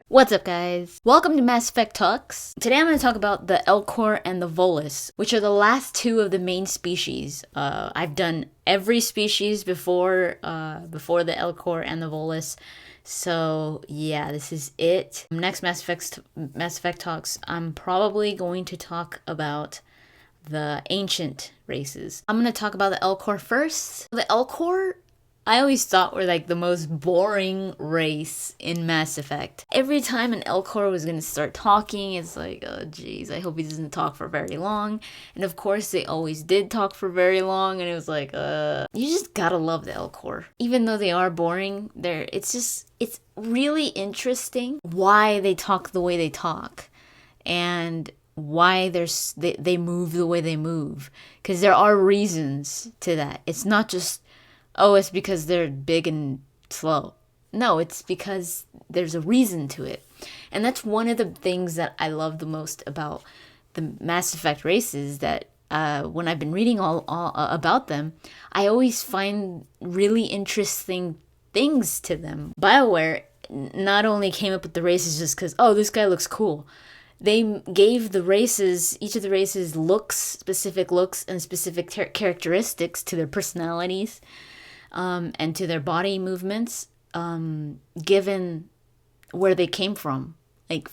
What's up, guys? Welcome to Mass Effect Talks. Today I'm going to talk about the Elcor and the Volus, which are the last two of the main species. I've done every species before the Elcor and the Volus. So yeah, this is it. Next Mass Effect Talks, I'm probably going to talk about the ancient races. I'm going to talk about the Elcor first. The Elcor, I always thought were like the most boring race in Mass Effect. Every time an Elcor was gonna start talking, it's like, oh geez, I hope he doesn't talk for very long. And of course they always did talk for very long, and it was like, you just gotta love the Elcor. Even though they are boring, it's really interesting why they talk the way they talk. And why they move the way they move. Because there are reasons to that. It's not just, oh, it's because they're big and slow. No, it's because there's a reason to it. And that's one of the things that I love the most about the Mass Effect races, that when I've been reading all about them, I always find really interesting things to them. BioWare not only came up with the races just because, oh, this guy looks cool. They gave each of the races specific looks and specific characteristics to their personalities. And to their body movements, given where they came from. Like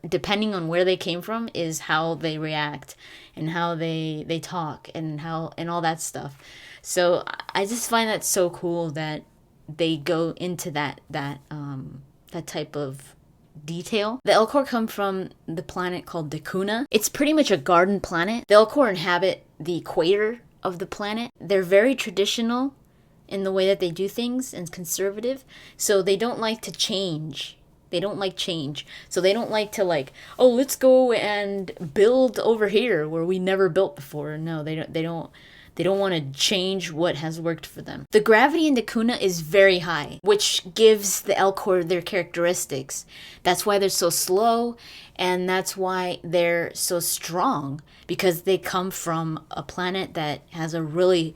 depending on where they came from is how they react and how they talk and all that stuff. So I just find that so cool that they go into that type of detail. The Elcor come from the planet called Dakuna. It's pretty much a garden planet. The Elcor inhabit the equator of the planet. They're very traditional in the way that they do things and conservative. So they don't like to change. They don't like change. So they don't like to oh, let's go and build over here where we never built before. No, they don't want to change what has worked for them. The gravity in Dakuna is very high, which gives the Elcor their characteristics. That's why they're so slow, and that's why they're so strong, because they come from a planet that has a really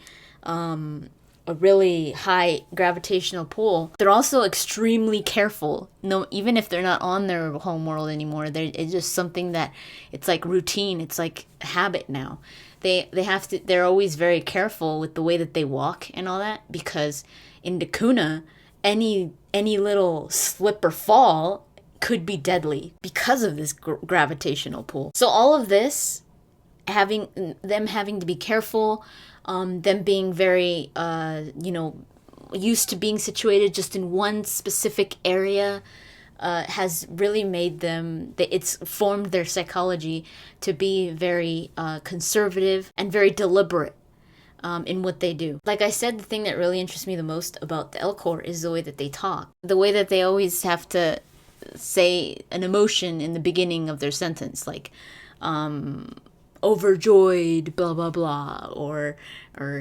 high gravitational pull. They're also extremely careful. No, even if they're not on their home world anymore, it's just something that it's like routine. It's like habit now. They're always very careful with the way that they walk and all that, because in Dakuna, any little slip or fall could be deadly because of this gravitational pull. So all of this, having to be careful, them being very, used to being situated just in one specific area, has really made them, it's formed their psychology to be very conservative and very deliberate in what they do. Like I said, the thing that really interests me the most about the Elcor is the way that they talk. The way that they always have to say an emotion in the beginning of their sentence, like, overjoyed, blah, blah, blah, or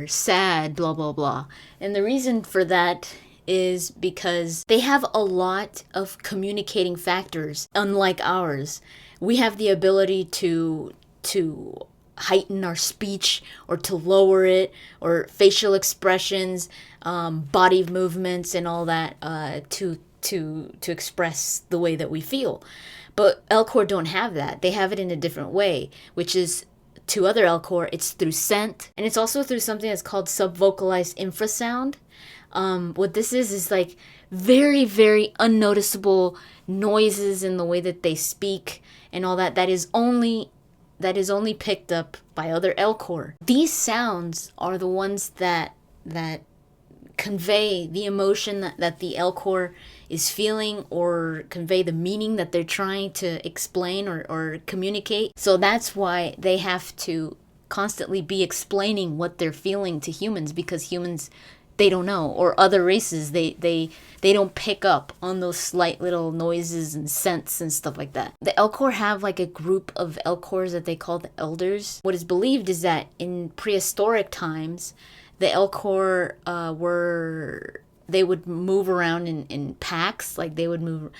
sad, blah, blah, blah. And the reason for that is because they have a lot of communicating factors, unlike ours. We have the ability to heighten our speech or to lower it, or facial expressions, body movements and all that, to express the way that we feel. But Elcor don't have that. They have it in a different way, which is, to other Elcor, it's through scent, and it's also through something that's called subvocalized infrasound. What this is like very, very unnoticeable noises in the way that they speak and all that. That is only picked up by other Elcor. These sounds are the ones that convey the emotion that the Elcor is feeling, or convey the meaning that they're trying to explain or communicate. So that's why they have to constantly be explaining what they're feeling to humans, because humans, they don't know, or other races, they don't pick up on those slight little noises and scents and stuff like that. The Elcor have like a group of Elcors that they call the Elders. What is believed is that in prehistoric times, the Elcor they would move around in packs. Like they would move.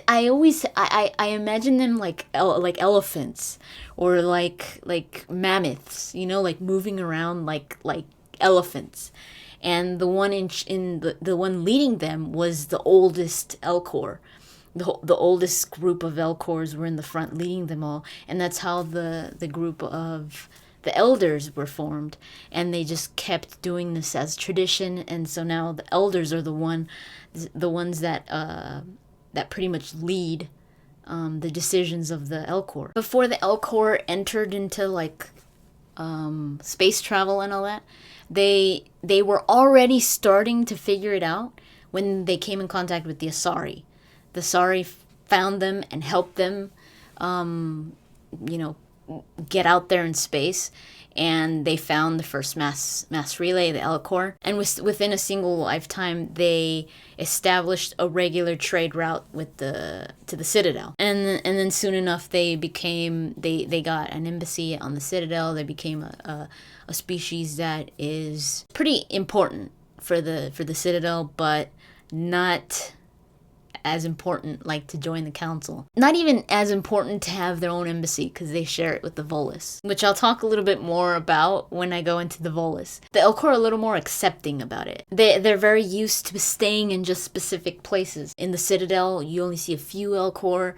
I imagine them like elephants, or like mammoths. Like moving around like elephants. and the one the one leading them was the oldest Elcor. The oldest group of Elcors were in the front leading them all, and that's how the group of the elders were formed, and they just kept doing this as tradition, and so now the elders are the ones that that pretty much lead the decisions of the Elcor. Before the Elcor entered into like space travel and all that, they were already starting to figure it out when they came in contact with the Asari. The Asari found them and helped them, get out there in space, and they found the first mass relay, the Elcor. And within a single lifetime, they established a regular trade route to the Citadel. And then soon enough, they got an embassy on the Citadel. They became a species that is pretty important for the Citadel, but not as important like to join the council. Not even as important to have their own embassy, because they share it with the Volus, which I'll talk a little bit more about when I go into the Volus. The Elcor are a little more accepting about it. They're very used to staying in just specific places. In the Citadel, you only see a few Elcor.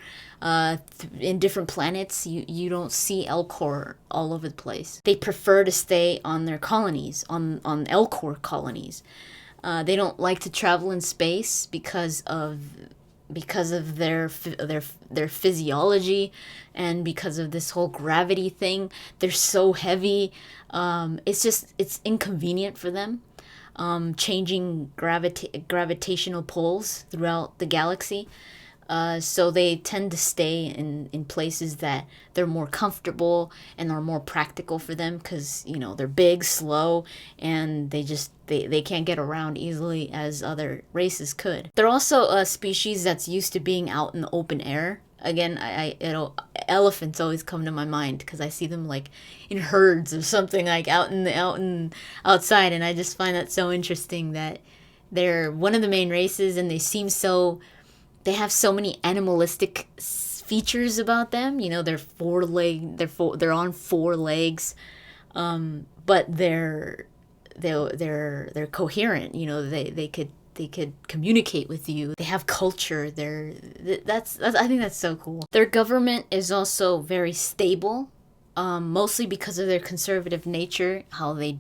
In different planets, you don't see Elcor all over the place. They prefer to stay on their colonies, on Elcor colonies. They don't like to travel in space because of their physiology, and because of this whole gravity thing. They're so heavy. It's inconvenient for them. Changing gravitational poles throughout the galaxy. So they tend to stay in places that they're more comfortable and are more practical for them, because they're big, slow, and they can't get around easily as other races could. They're also a species that's used to being out in the open air. Again, elephants always come to my mind, because I see them like in herds or something, like outside, and I just find that so interesting that they're one of the main races, and they have so many animalistic features about them. They're they're on four legs, but they're coherent. They could communicate with you. They have culture. I think that's so cool. Their government is also very stable. Mostly because of their conservative nature, how they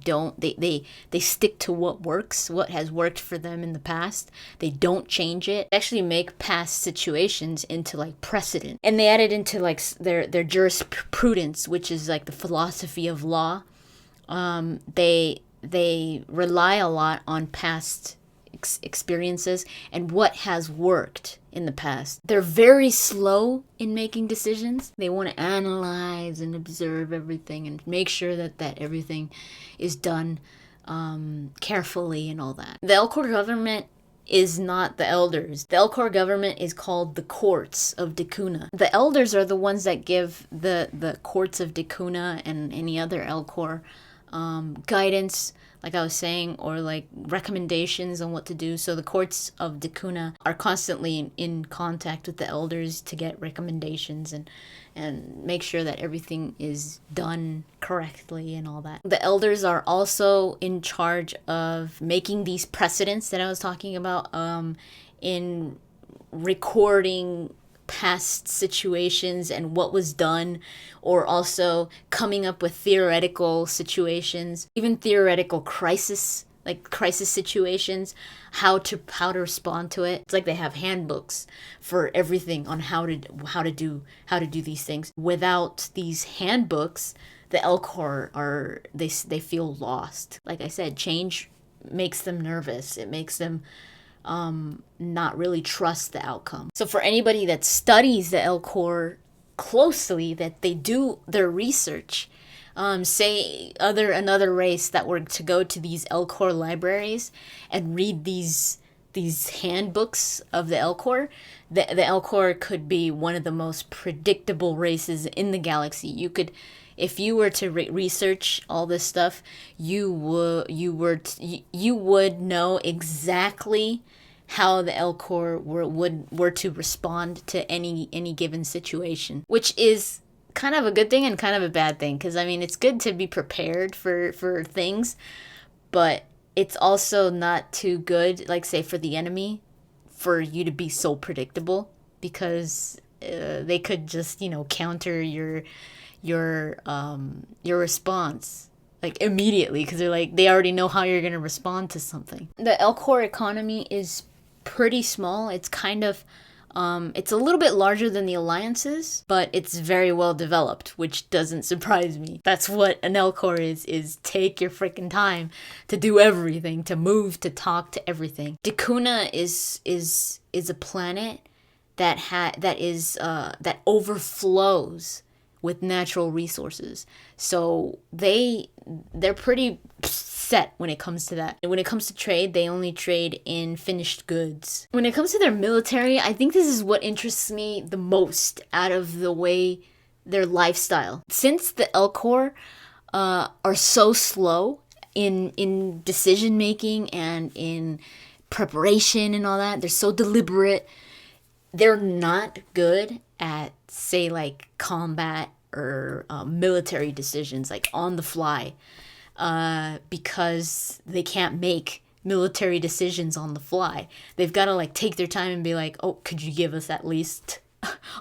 stick to what has worked for them in the past. They don't change it. They actually make past situations into like precedent, and they add it into like their jurisprudence, which is like the philosophy of law. They rely a lot on past experiences and what has worked in the past. They're very slow in making decisions. They want to analyze and observe everything and make sure that everything is done carefully and all that. The Elcor government is not the elders. The Elcor government is called the courts of Decuna. The elders are the ones that give the courts of Decuna and any other Elcor guidance, like I was saying, or like recommendations on what to do. So the courts of Decuna are constantly in contact with the elders to get recommendations and make sure that everything is done correctly and all that. The elders are also in charge of making these precedents that I was talking about, in recording past situations and what was done, or also coming up with theoretical situations, even theoretical crisis situations, how to respond to it. It's like they have handbooks for everything on how to do these things. Without these handbooks, the Elcor they feel lost. Like I said, change makes them nervous. It makes them not really trust the outcome. So for anybody that studies the Elcor closely, that they do their research, say another race that were to go to these Elcor libraries and read these handbooks of the Elcor, the Elcor could be one of the most predictable races in the galaxy. You could, if you were to research all this stuff, you would know exactly how the Elcor were to respond to any given situation, which is kind of a good thing and kind of a bad thing, because I mean, it's good to be prepared for things, but it's also not too good, like say for the enemy, for you to be so predictable, because they could just counter your response like immediately, because they're like they already know how you're gonna respond to something. The Elcor economy is pretty small. It's kind of it's a little bit larger than the alliances, but it's very well developed, which doesn't surprise me. That's what an Elcor is take your freaking time to do everything, to move, to talk, to everything. Dakuna is a planet that overflows with natural resources. So they're pretty set when it comes to that. When it comes to trade, they only trade in finished goods. When it comes to their military, I think this is what interests me the most out of the way their lifestyle. Since the Elcor are so slow in decision making and in preparation and all that, they're so deliberate. They're not good at, say, like combat or military decisions, like on the fly, because they can't make military decisions on the fly. They've got to like take their time and be like, oh, could you give us at least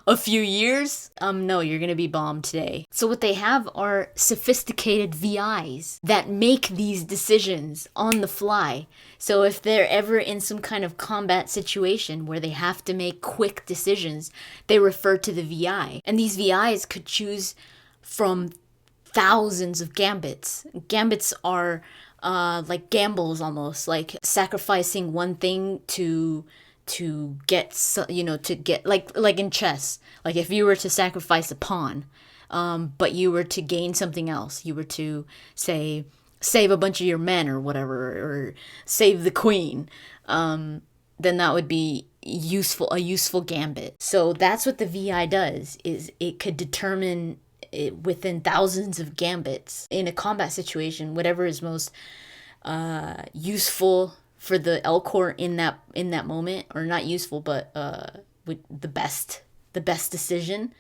a few years? No, you're gonna be bombed today. So what they have are sophisticated VIs that make these decisions on the fly. So if they're ever in some kind of combat situation where they have to make quick decisions, they refer to the VI. And these VIs could choose from thousands of gambits. Gambits are like gambles, almost like sacrificing one thing to get to get like in chess, like if you were to sacrifice a pawn, but you were to gain something else, you were to say save a bunch of your men or whatever, or save the queen, then that would be a useful gambit. So that's what the VI does, is it could determine within thousands of gambits in a combat situation whatever is most useful for the Elcor in that moment, or not useful, but with the best decision.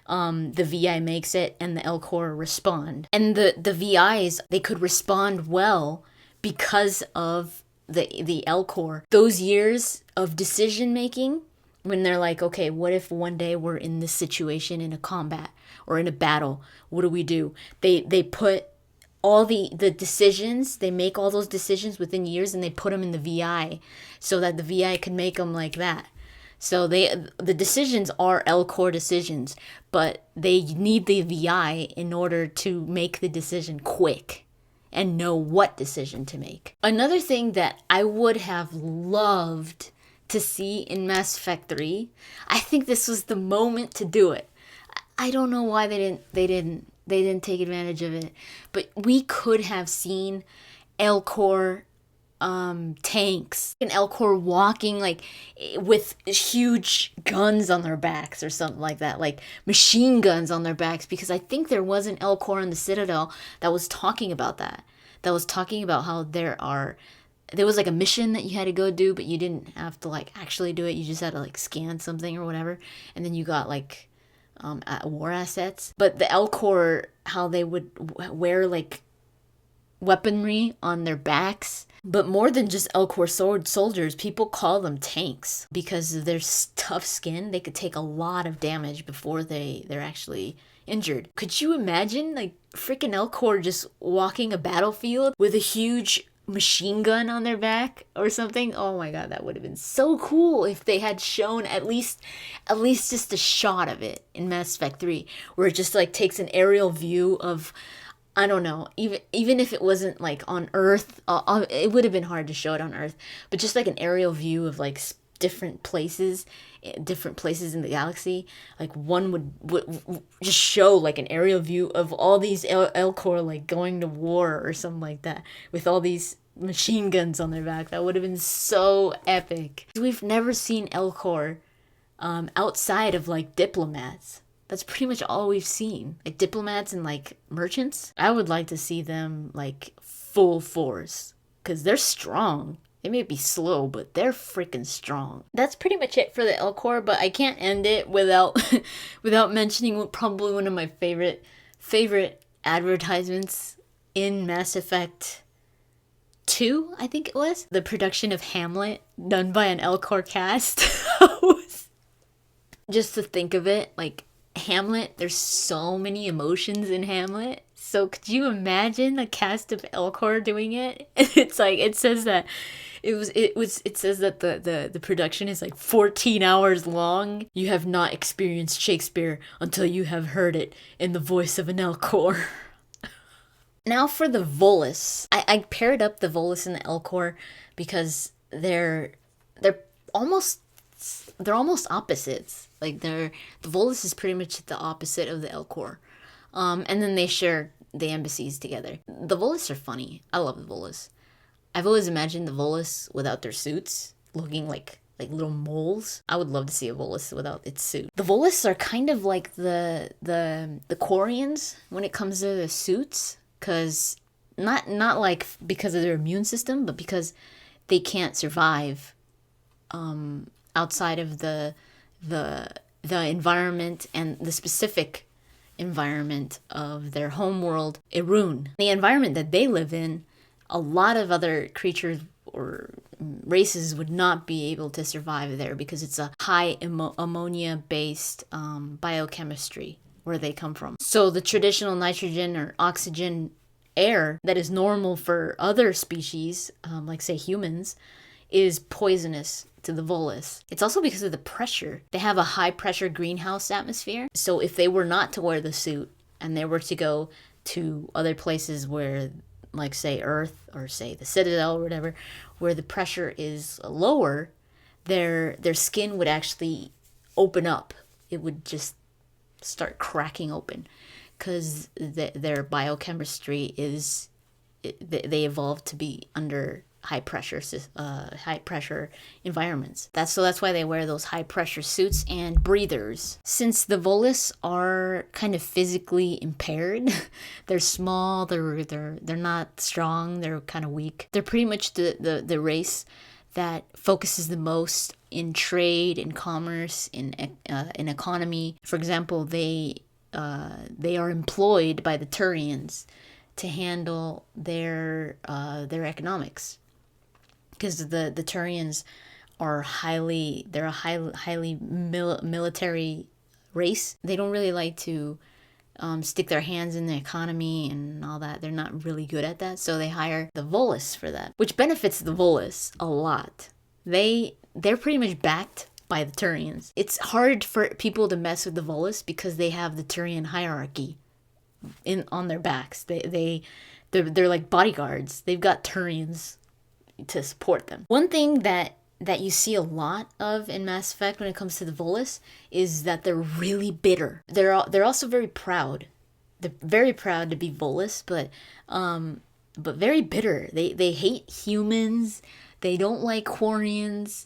The VI makes it, and the Elcor respond. And the VIs, they could respond well because of the Elcor. Those years of decision making, when they're like, okay, what if one day we're in this situation in a combat or in a battle? What do we do? They put all the decisions, they make all those decisions within years, and they put them in the VI so that the VI can make them like that. So the decisions are Elcor decisions, but they need the VI in order to make the decision quick and know what decision to make. Another thing that I would have loved to see in Mass Effect 3, I think this was the moment to do it. I don't know why they didn't take advantage of it, but we could have seen Elcor tanks, and Elcor walking like with huge guns on their backs or something like that, like machine guns on their backs, because I think there was an Elcor on the Citadel that was talking about how there was like a mission that you had to go do, but you didn't have to like actually do it, you just had to like scan something or whatever, and then you got like war assets. But the Elcor, how they would wear like weaponry on their backs. But more than just Elcor soldiers, people call them tanks because of their tough skin. They could take a lot of damage before they're actually injured. Could you imagine like freaking Elcor just walking a battlefield with a huge machine gun on their back or something? Oh my god, that would have been so cool if they had shown at least just a shot of it in Mass Effect 3, where it just like takes an aerial view of, I don't know, even if it wasn't like on Earth, it would have been hard to show it on Earth, but just like an aerial view of like different places in the galaxy. Like one would just show like an aerial view of all these Elcor like going to war or something like that with all these machine guns on their back. That would have been so epic. We've never seen Elcor outside of like diplomats. That's pretty much all we've seen. Like diplomats and like merchants. I would like to see them like full force, because they're strong. They may be slow, but they're freaking strong. That's pretty much it for the Elcor, but I can't end it without mentioning probably one of my favorite advertisements in Mass Effect 2, I think it was, the production of Hamlet done by an Elcor cast. Just to think of it, like Hamlet, there's so many emotions in Hamlet. So could you imagine a cast of Elcor doing it? It's like it says that it says that the production is like 14 hours long. You have not experienced Shakespeare until you have heard it in the voice of an Elcor. Now for the Volus. I paired up the Volus and the Elcor because they're almost opposites. Like the Volus is pretty much the opposite of the Elcor. And then they share the embassies together. The Volus are funny. I love the Volus. I've always imagined the Volus without their suits, looking like little moles. I would love to see a Volus without its suit. The Volus are kind of like the Quarians when it comes to the suits, because not like because of their immune system, but because they can't survive outside of the environment and the specific environment of their homeworld, Irun. The environment that they live in, a lot of other creatures or races would not be able to survive there because it's a high ammonia-based biochemistry where they come from. So the traditional nitrogen or oxygen air that is normal for other species, like say humans, is poisonous to the Volus. It's also because of the pressure. They have a high pressure greenhouse atmosphere. So if they were not to wear the suit and they were to go to other places where, like say Earth or say the Citadel or whatever, where the pressure is lower, their skin would actually open up. It would just start cracking open because their biochemistry is, they evolved to be under high pressure environments. That's why they wear those high pressure suits and breathers. Since the Volus are kind of physically impaired, they're small, they're not strong, they're kind of weak. They're pretty much the race that focuses the most in trade, in commerce, in economy. For example, they are employed by the Turians to handle their economics. Because the Turians are they're a highly military race. They don't really like to stick their hands in the economy and all that. They're not really good at that, so they hire the Volus for that, which benefits the Volus a lot. They're pretty much backed by the Turians. It's hard for people to mess with the Volus because they have the Turian hierarchy on their backs. They're like bodyguards. They've got Turians to support them. One thing that you see a lot of in Mass Effect when it comes to the Volus is that they're really bitter. They're also very proud. They're very proud to be Volus, but very bitter. They hate humans. They don't like Quarians.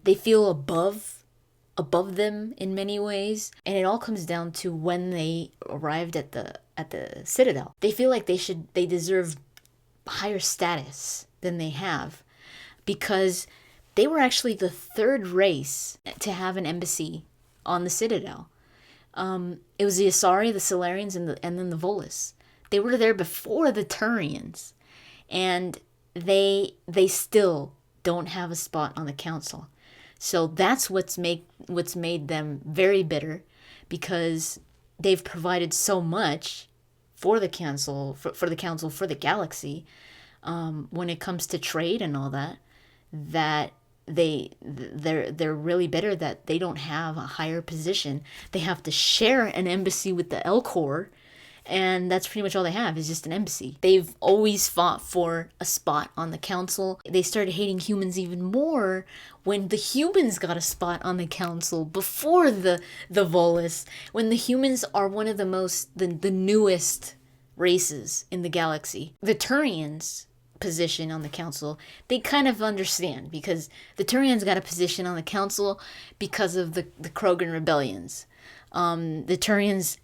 They feel above them in many ways, and it all comes down to when they arrived at the Citadel. They feel like they deserve higher status than they have, because they were actually the third race to have an embassy on the Citadel. It was the Asari, the Solarians, and then the Volus. They were there before the Turians, and they still don't have a spot on the council. So that's what's made them very bitter, because they've provided so much for the council, for the galaxy, when it comes to trade and all that, they're really bitter that they don't have a higher position. They have to share an embassy with the Elcor, and that's pretty much all they have, is just an embassy. They've always fought for a spot on the council. They started hating humans even more when the humans got a spot on the council before the Volus, when the humans are one of the newest races in the galaxy. The Turians' position on the council, they kind of understand, because the Turians got a position on the council because of the Krogan rebellions. The Turians,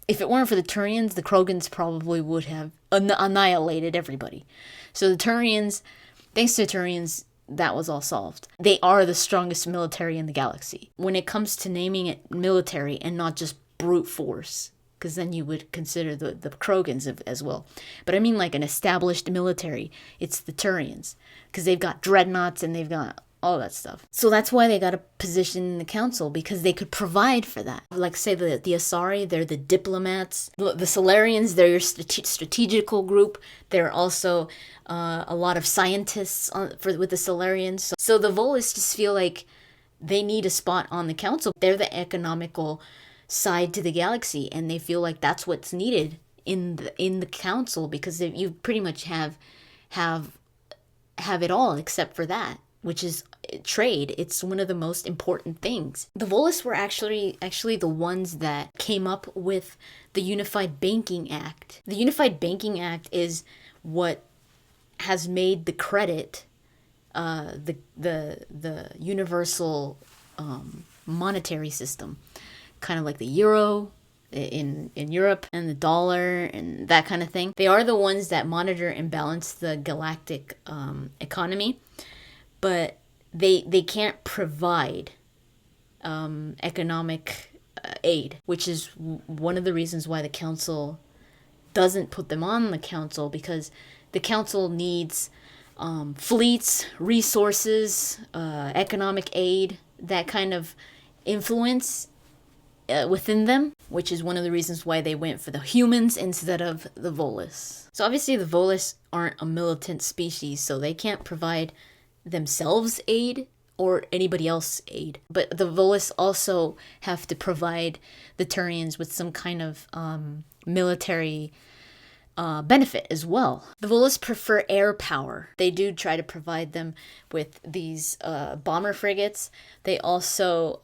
if it weren't for the Turians, the Krogans probably would have annihilated everybody. So the Turians, thanks to the Turians, that was all solved. They are the strongest military in the galaxy. When it comes to naming it military and not just brute force, because then you would consider the Krogans as well. But I mean like an established military. It's the Turians, because they've got dreadnoughts and they've got all that stuff. So that's why they got a position in the council, because they could provide for that. Like say the Asari, they're the diplomats. The Solarians, they're your strategical group. They're also a lot of scientists with the Solarians. So the Volus just feel like they need a spot on the council. They're the economical side to the galaxy, and they feel like that's what's needed in the council, because you pretty much have it all except for that, which is trade. It's one of the most important things. The Volus were actually the ones that came up with the Unified Banking Act. The Unified Banking Act is what has made the credit the universal monetary system, kind of like the euro in Europe, and the dollar and that kind of thing. They are the ones that monitor and balance the galactic economy, but they can't provide economic aid, which is one of the reasons why the council doesn't put them on the council, because the council needs fleets, resources, economic aid, that kind of influence within them, which is one of the reasons why they went for the humans instead of the Volus. So obviously the Volus aren't a militant species, so they can't provide themselves aid or anybody else aid. But the Volus also have to provide the Turians with some kind of military benefit as well. The Volus prefer air power. They do try to provide them with these bomber frigates. They also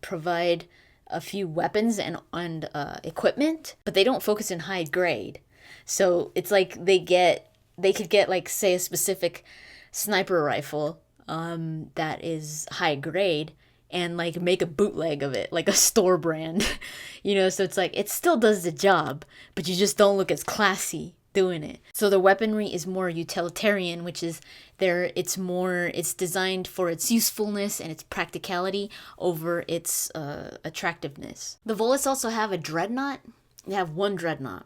provide a few weapons and equipment, but they don't focus in high grade. So it's like they could get like, say, a specific sniper rifle that is high grade, and like make a bootleg of it, like a store brand, so it's like it still does the job, but you just don't look as classy doing it. So the weaponry is more utilitarian, which is it's designed for its usefulness and its practicality over its attractiveness. The Volus also have a dreadnought. They have one dreadnought.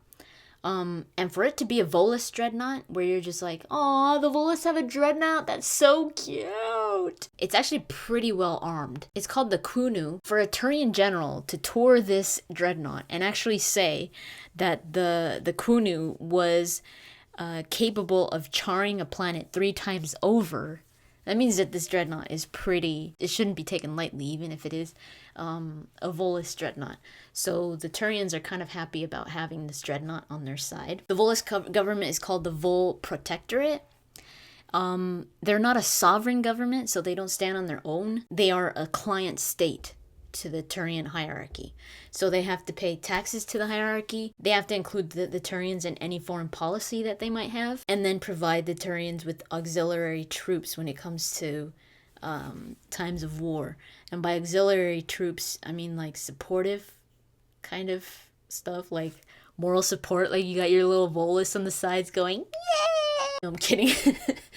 And for it to be a Volus dreadnought, where you're just like, oh, the Volus have a dreadnought, that's so cute. It's actually pretty well armed. It's called the Kunu. For a Turian general to tour this dreadnought and actually say that the Kunu was capable of charring a planet 3 times over, that means that this dreadnought is it shouldn't be taken lightly, even if it is a Volus dreadnought. So the Turians are kind of happy about having this dreadnought on their side. The Volus government is called the Vol Protectorate. They're not a sovereign government, so they don't stand on their own. They are a client state to the Turian hierarchy. So they have to pay taxes to the hierarchy. They have to include the Turians in any foreign policy that they might have, and then provide the Turians with auxiliary troops when it comes to times of war. And by auxiliary troops, I mean like supportive kind of stuff, like moral support, like you got your little Volus on the sides going, yeah! No, I'm kidding.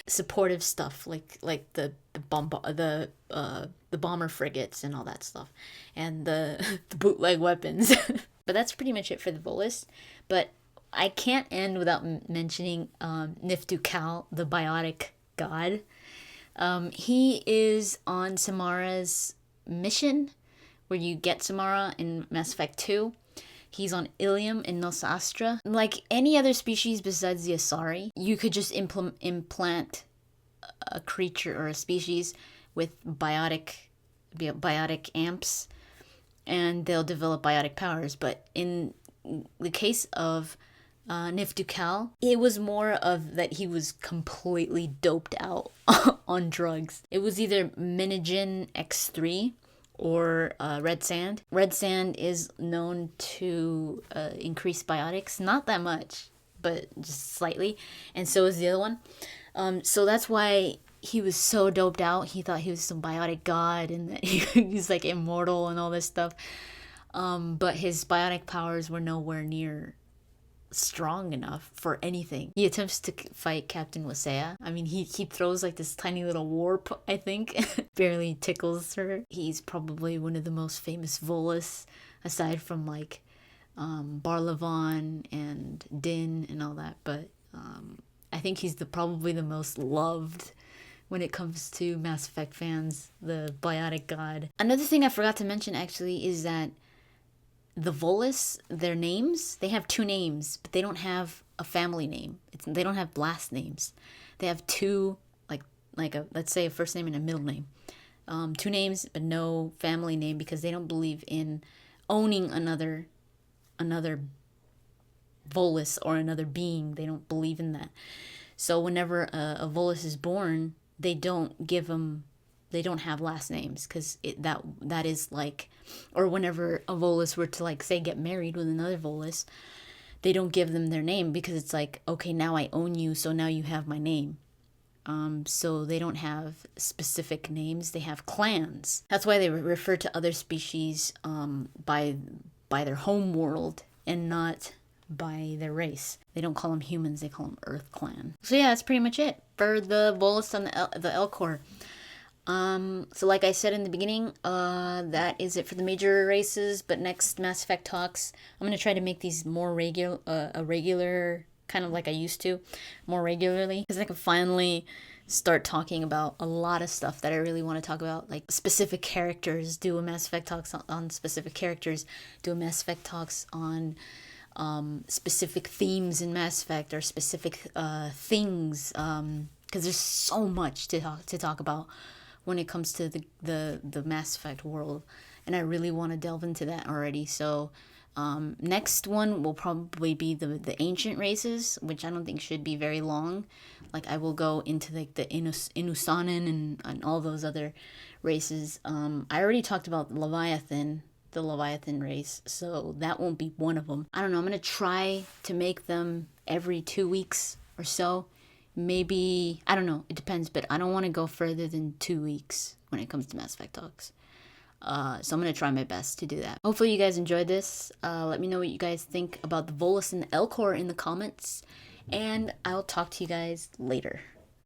Supportive stuff, like the bomber frigates and all that stuff, and the bootleg weapons. But that's pretty much it for the Volus. But I can't end without mentioning Niftu-Cal, the biotic god. He is on Samara's mission, where you get Samara in Mass Effect 2. He's on Ilium in Nos Astra. Like any other species besides the Asari, you could just implant a creature or a species with biotic amps, and they'll develop biotic powers. But in the case of Niftu-Cal, it was more of that he was completely doped out on drugs. It was either Minigen X3 or red sand. Red sand is known to increase biotics, not that much, but just slightly, and so is the other one. So that's why he was so doped out. He thought he was some biotic god and that he's like immortal and all this stuff. But his biotic powers were nowhere near strong enough for anything. He attempts to fight Captain Wasea. I mean, he throws like this tiny little warp, I think. Barely tickles her. He's probably one of the most famous Volus, aside from like Barlavon and Din and all that, but I think he's probably the most loved when it comes to Mass Effect fans, the biotic god. Another thing I forgot to mention actually is that the Volus, their names, they have 2 names, but they don't have a family name. They don't have last names. They have 2, like a, let's say, a first name and a middle name. 2 names, but no family name, because they don't believe in owning another Volus or another being. They don't believe in that. So whenever a Volus is born, they don't have last names, because that is like, or whenever a Volus were to, like, say, get married with another Volus, they don't give them their name, because it's like, okay, now I own you, so now you have my name. So they don't have specific names, they have clans. That's why they refer to other species by their home world and not by their race. They don't call them humans, they call them Earth Clan. So yeah, that's pretty much it for the Volus and the Elcor. So like I said in the beginning, that is it for the major races, but next Mass Effect talks, I'm going to try to make these more regular, kind of like I used to, more regularly, because I can finally start talking about a lot of stuff that I really want to talk about, like specific characters, do a Mass Effect talks on specific characters, do a Mass Effect talks on specific themes in Mass Effect, or specific things, because there's so much to talk about when it comes to the Mass Effect world, and I really want to delve into that already. So next one will probably be the ancient races, which I don't think should be very long. Like, I will go into like the Inusanan and all those other races. I already talked about the Leviathan race, so that won't be one of them. I don't know, I'm gonna try to make them every 2 weeks or so. Maybe, I don't know, it depends, but I don't want to go further than 2 weeks when it comes to Mass Effect talks. So I'm going to try my best to do that. Hopefully you guys enjoyed this. Let me know what you guys think about the Volus and the Elcor in the comments, and I'll talk to you guys later.